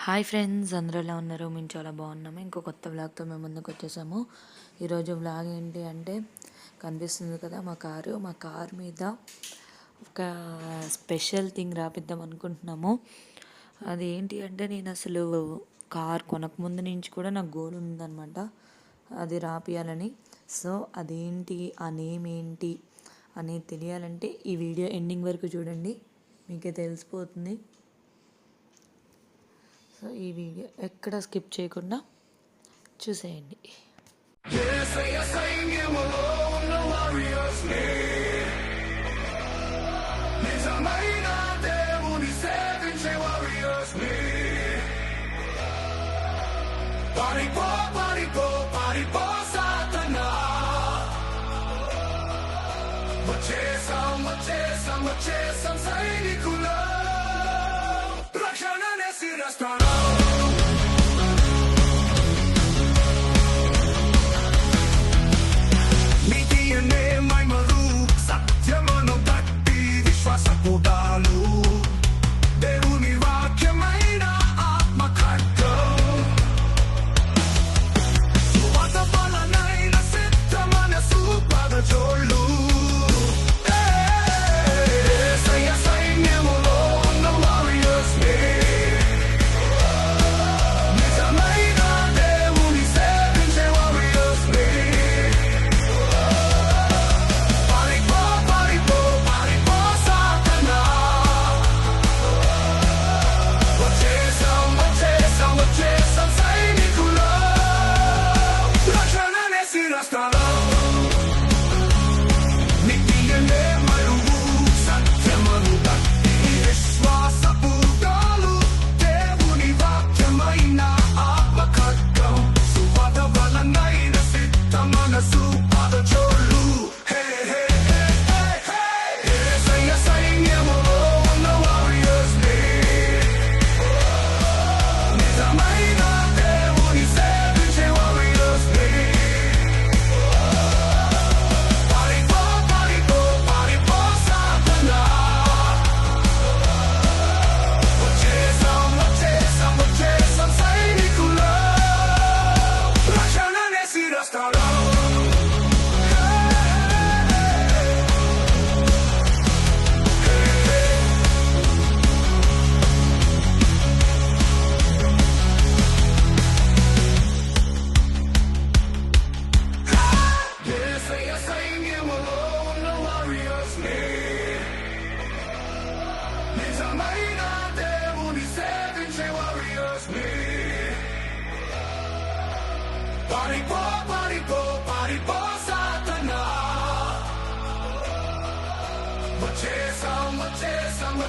Hi friends, అందరూ ఎలా ఉన్నారు? మేము చాలా బాగున్నాము. ఇంకో కొత్త వ్లాగ్తో మేము ముందుకు వచ్చేసాము. ఈరోజు వ్లాగ్ ఏంటి అంటే, కనిపిస్తుంది కదా మా కారు మీద ఒక స్పెషల్ థింగ్ రాపిద్దాం అనుకుంటున్నాము. అది ఏంటి అంటే, నేను అసలు కార్ కొనకముందు నుంచి కూడా నాకు గోల్ ఉందన్నమాట, అది రాపియాలని. సో అదేంటి, ఆ నేమ్ ఏంటి అనేది తెలియాలంటే ఈ వీడియో ఎండింగ్ వరకు చూడండి, మీకే తెలిసిపోతుంది. సో ఈ వీడియో ఎక్కడ స్కిప్ చేయకుండా చూసేయండి. వచ్చేసాం సైనికులు, రక్షణనే శిరస్త్రాలు.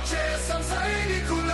వచ్చేసాం సైనికులు.